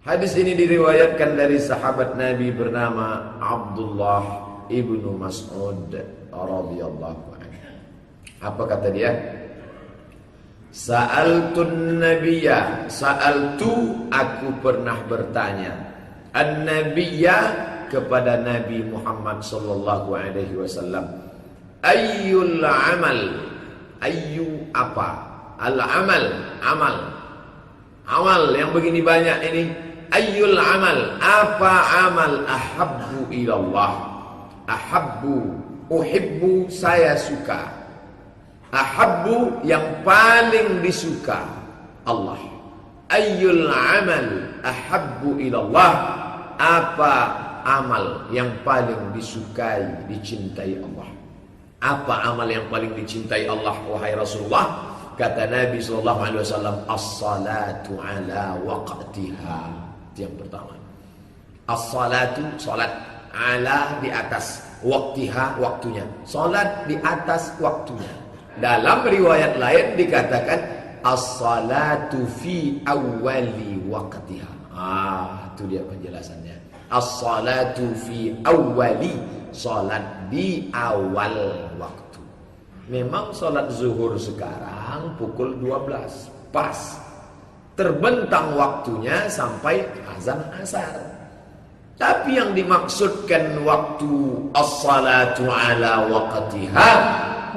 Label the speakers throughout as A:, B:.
A: Hadis ini diriwayatkan dari sahabat Nabi bernama Abdullah ibnu Mas'ud radhiyallahu anhu. Apa kata dia? Sa'altun nabiyya, sa'altu, aku pernah bertanya, an-nabiyya, kepada Nabi Muhammad sallallahu alaihi wasallam, ayyul amal, ayyu apa? Al-amal, amal yang begini banyak ini. Ayyul amal, apa amal ahabbu ilallah? Ahabbu, uhibbu, saya suka. Ahabbu, yang paling disuka Allah. Ayyul amal ahabbu ilallah, apa amal yang paling disukai, dicintai Allah? Apa amal yang paling dicintai Allah, wahai Rasulullah? Kata Nabi SAW, as-salatu ala waqtiha. Yang pertama, as-salatu, salat, ala, di atas, waqtiha, waktunya. Salat di atas waktunya. Dalam riwayat lain dikatakan as-salatu fi awwali waqtiha. Itu dia penjelasannya. As-salatu fi awwali, salat di awal waktu. Memang salat zuhur sekarang pukul 12 pas, terbentang waktunya sampai azan asar. Tapi yang dimaksudkan waktu as-salatu ala waqtiha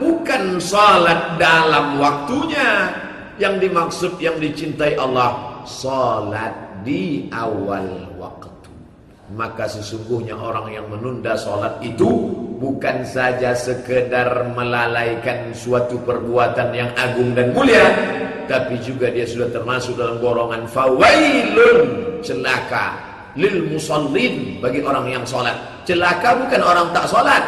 A: bukan salat dalam waktunya. Yang dimaksud, yang dicintai Allah, salat di awal waktu. Maka sesungguhnya orang yang menunda salat itu bukan saja sekedar melalaikan suatu perbuatan yang agung dan mulia, tapi juga dia sudah termasuk dalam golongan fawailun, celaka, lil musallin, bagi orang yang salat. Celaka bukan orang tak salat.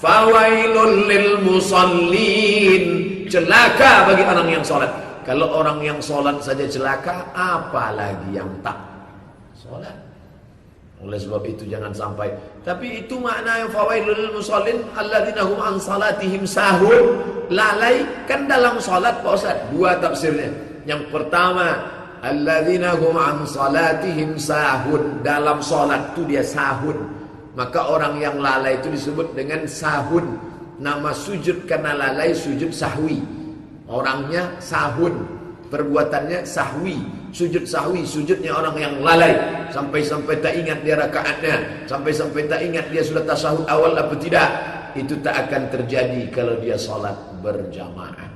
A: Fawailun lil musallin, celaka bagi orang yang salat. Kalau orang yang salat saja celaka, apalagi yang tak salat. Oleh sebab itu jangan sampai. Tapi itu makna yang fawailul lil musallin alladzina hum an salatihim sahun, lalai. Kan dalam salat Pak Ustaz dua tafsirnya. Yang pertama, alladzina hum an salatihim sahun, dalam salat itu dia sahun. Maka orang yang lalai itu disebut dengan sahun. Nama sujud karena lalai sujud sahwi. Orangnya sahun, perbuatannya sahwi. Sujud sahwi, sujudnya orang yang lalai, sampai-sampai tak ingat dia rakaatnya, sampai-sampai tak ingat dia sudah tasahud awal apa tidak. Itu tak akan terjadi kalau dia salat berjamaah.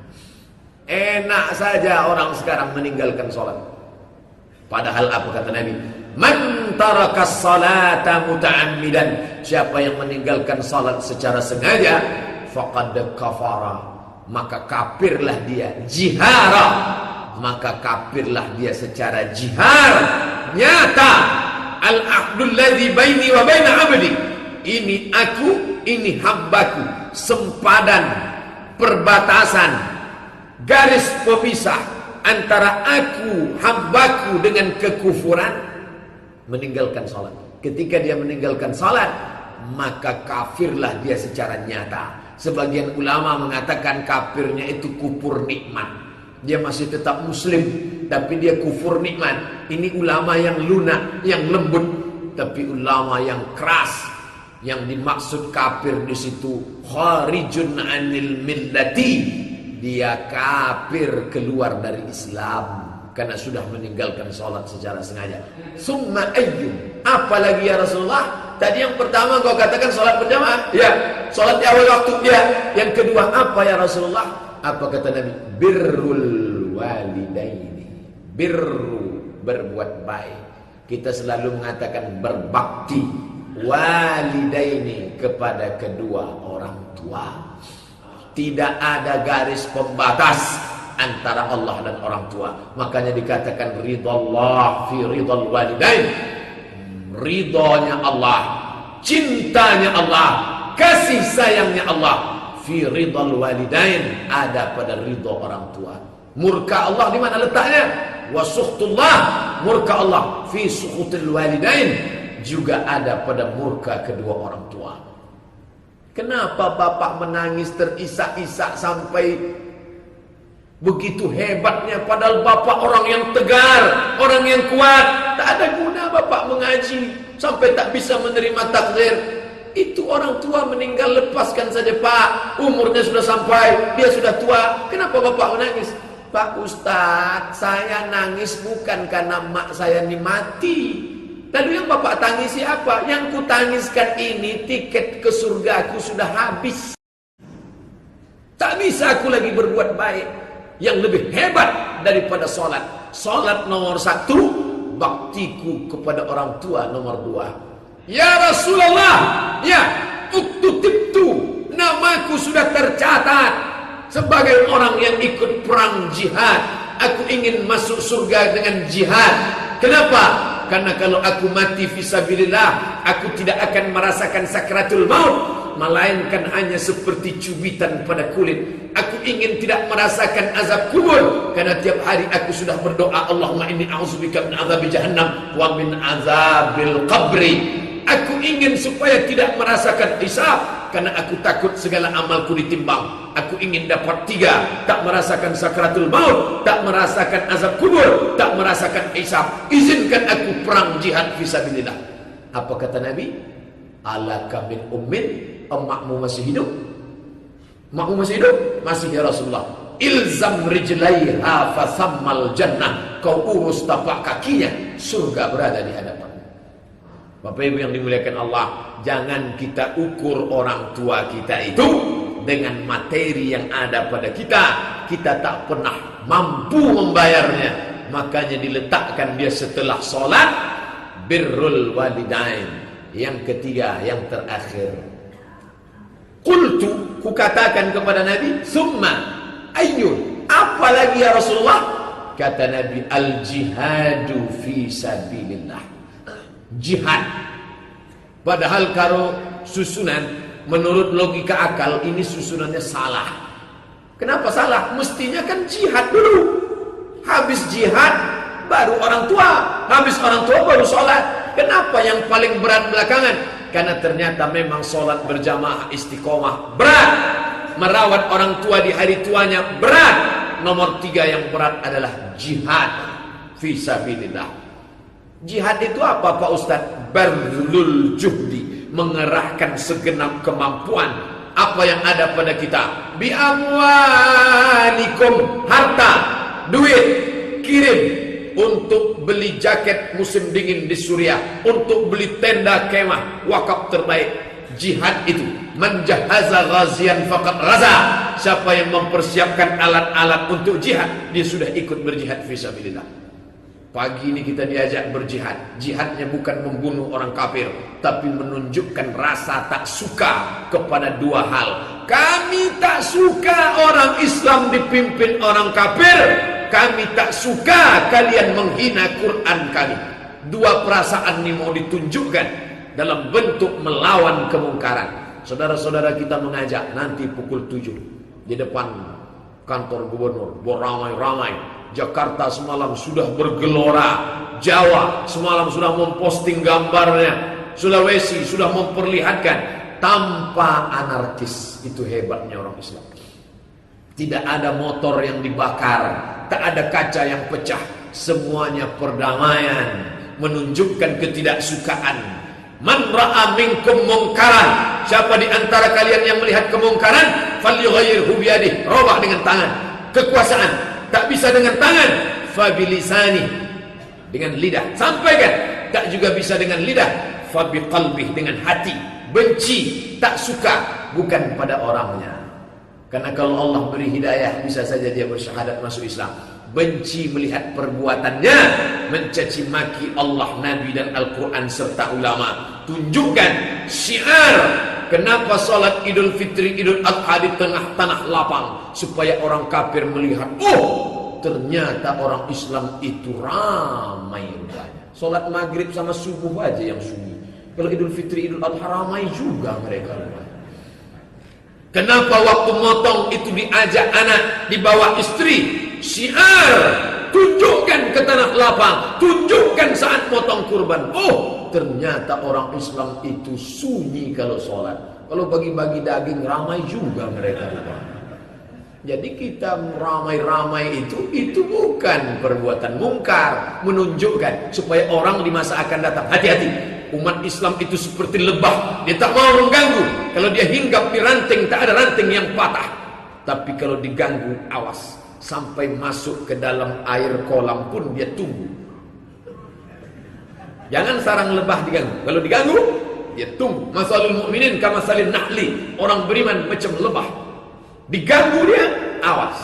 A: Enak saja orang sekarang meninggalkan salat. Padahal apa kata Nabi? Man tarakas salata muta'ammidan, siapa yang meninggalkan salat secara sengaja, faqad kafara, maka kafirlah dia. Jihara, maka kafirlah dia secara jihar, nyata. Al-aqdul ladzi baini wa baina 'abdi, ini aku, ini hambaku, sempadan, perbatasan, garis pemisah antara aku, hambaku dengan kekufuran, meninggalkan salat. Ketika dia meninggalkan salat, maka kafirlah dia secara nyata. Sebagian ulama mengatakan kafirnya itu kufur nikmat. Dia masih tetap muslim, tapi dia kufur nikmat. Ini ulama yang lunak, yang lembut. Tapi ulama yang keras, yang dimaksud kafir di situ kharijun anil millati, dia kafir, keluar dari Islam karena sudah meninggalkan salat secara sengaja. Summa ayyun, apalagi ya Rasulullah? Tadi yang pertama kau katakan salat berjamaah, ya, salat di awal waktu, ya. Yang kedua apa ya Rasulullah? Apa kata Nabi? Birrul walidaini. Birru, berbuat baik. Kita selalu mengatakan berbakti. Walidaini, kepada kedua orang tua. Tidak ada garis pembatas antara Allah dan orang tua. Makanya dikatakan ridallah fi ridal walidain. Ridhonya Allah, cintanya Allah, kasih sayangnya Allah fi ridal walidain, ada pada ridho orang tua. Murka Allah di mana letaknya? Wa sukhtullah, murka Allah fi sukhutil walidain, juga ada pada murka kedua orang tua. Kenapa bapak menangis terisak-isak sampai begitu hebatnya, padahal bapak orang yang tegar, orang yang kuat? Tak ada guna. bapak mengaji sampai tak bisa menerima takdir? Itu orang tua meninggal, lepaskan saja pak. Umurnya sudah sampai, dia sudah tua. Kenapa bapak menangis? Pak Ustadz, saya nangis bukan karena mak saya ini mati. Lalu yang bapak tangisi apa? Yang ku tangiskan ini tiket ke surga aku sudah habis. Tak bisa aku lagi berbuat baik. Yang lebih hebat daripada sholat. Sholat nomor 1, baktiku kepada orang tua nomor 2. Ya Rasulullah, ya, uktutibtu, namaku sudah tercatat sebagai orang yang ikut perang jihad. Aku ingin masuk surga dengan jihad. Kenapa? Karena kalau aku mati fisabilillah, aku tidak akan merasakan sakratul maut, melainkan hanya seperti cubitan pada kulit. Aku ingin tidak merasakan azab kubur, karena tiap hari aku sudah berdoa, Allahumma inni a'udzubika min azabi jahannam wa min azabil qabri. Aku ingin supaya tidak merasakan hisab, karena aku takut segala amalku ditimbang. Aku ingin dapat 3, tak merasakan sakratul maut, tak merasakan azab kubur, tak merasakan hisab. Izinkan aku perang jihad fisabilillah. Apa kata Nabi? Alaka min ummin, emakmu masih hidup? Emakmu masih hidup? Masih ya Rasulullah. Ilzam rijlaiha fasammal jannah. Kau urus tapak kakinya, surga berada di hadapan. Bapak Ibu yang dimuliakan Allah, jangan kita ukur orang tua kita itu dengan materi yang ada pada kita. Kita tak pernah mampu membayarnya. Makanya diletakkan dia setelah sholat, birrul walidain. Yang ketiga, yang terakhir. Qultu, kukatakan kepada Nabi, summa ayyun, apalagi ya Rasulullah? Kata Nabi, al-jihadu fi sabilillah. Jihad. Padahal kalau susunan menurut logika akal ini susunannya salah. Kenapa salah? Mestinya kan jihad dulu. Habis jihad baru orang tua. Habis orang tua baru sholat. Kenapa yang paling berat belakangan? Karena ternyata memang sholat berjamaah istiqomah berat. Merawat orang tua di hari tuanya berat. Nomor 3 yang berat adalah jihad fisabilillah. Jihad itu apa Pak Ustadz? Barlul juhdi, mengerahkan segenap kemampuan apa yang ada pada kita. Bi amwalikum, harta, duit, kirim untuk beli jaket musim dingin di Suriah, untuk beli tenda kemah, wakaf terbaik. Jihad itu menjahaza ghazian faqad ghaza. Siapa yang mempersiapkan alat-alat untuk jihad, dia sudah ikut berjihad fisabilillah. Pagi ini kita diajak berjihad. Jihadnya bukan membunuh orang kafir, tapi menunjukkan rasa tak suka kepada 2 hal. Kami tak suka orang Islam dipimpin orang kafir. Kami tak suka kalian menghina Quran kami. 2 perasaan ini mau ditunjukkan dalam bentuk melawan kemungkaran. Saudara-saudara kita mengajak nanti pukul 7 di depan kantor gubernur, beramai-ramai. Jakarta semalam sudah bergelora, Jawa semalam sudah memposting gambarnya, Sulawesi sudah memperlihatkan tanpa anarkis. Itu hebatnya orang Islam. Tidak ada motor yang dibakar, tak ada kaca yang pecah, semuanya perdamaian, menunjukkan ketidaksukaan. Man ra'a minkum mungkaran, siapa di antara kalian yang melihat kemungkaran, falyughayyirhu biyadihi, robah dengan tangan. Kekuasaan tak bisa dengan tangan, fabilisani, dengan lidah, sampaikan. Tak juga bisa dengan lidah, fabiqalbih, dengan hati. Benci, tak suka, bukan pada orangnya. Karena kalau Allah beri hidayah, bisa saja dia bersyahadat masuk Islam. Benci melihat perbuatannya, mencaci maki Allah, Nabi dan Al-Quran serta ulama. Tunjukkan syiar. Kenapa salat Idul Fitri, Idul Adha di tengah tanah lapang? Supaya orang kafir melihat, oh ternyata orang Islam itu ramai rupanya. Salat maghrib sama subuh aja yang sunyi. Kalau Idul Fitri, Idul Adha ramai juga mereka rupanya. Kenapa waktu motong itu diajak anak, dibawa istri? Syiar. Tunjukkan ke tanah lapang, tunjukkan saat motong kurban. Oh ternyata orang Islam itu sunyi kalau sholat. Kalau bagi-bagi daging ramai juga mereka. Jadi kita ramai-ramai itu bukan perbuatan mungkar, menunjukkan supaya orang di masa akan datang hati-hati. Umat Islam itu seperti lebah, dia tak mau mengganggu. Kalau dia hinggap di ranting, tak ada ranting yang patah. Tapi kalau diganggu, awas, sampai masuk ke dalam air kolam pun dia tunggu. Jangan sarang lebah diganggu. Kalau diganggu, dia tunggu. Masalul mu'minin kamasalin nahli, orang beriman macam lebah. Diganggu dia, awas.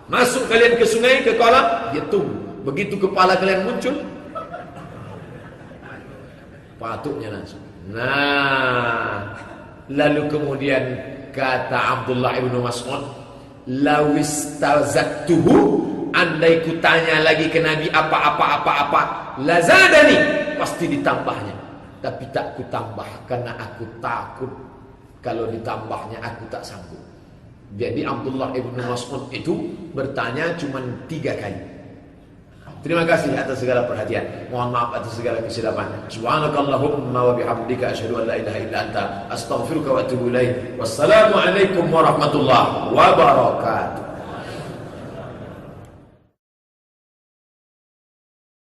A: Masuk kalian ke sungai, ke kolam, dia tunggu. Begitu kepala kalian muncul, patutnya langsung. Nah, lalu kemudian kata Abdullah ibnu Mas'ud, lawistazattuhu, andai kutanya lagi ke Nabi apa, lazadani, pasti ditambahnya. Tapi tak kutambah karena aku takut kalau ditambahnya aku tak sanggup. Jadi Abdullah ibnu Mas'ud itu bertanya cuma 3 kali. Terima kasih atas segala perhatian. Mohon maaf atas segala kesilapan. Subhanakallahumma wa bihamdika asyhadu an la ilaha illa anta astaghfiruka wa atubu ilaik. Wassalamualaikum warahmatullahi wabarakatuh.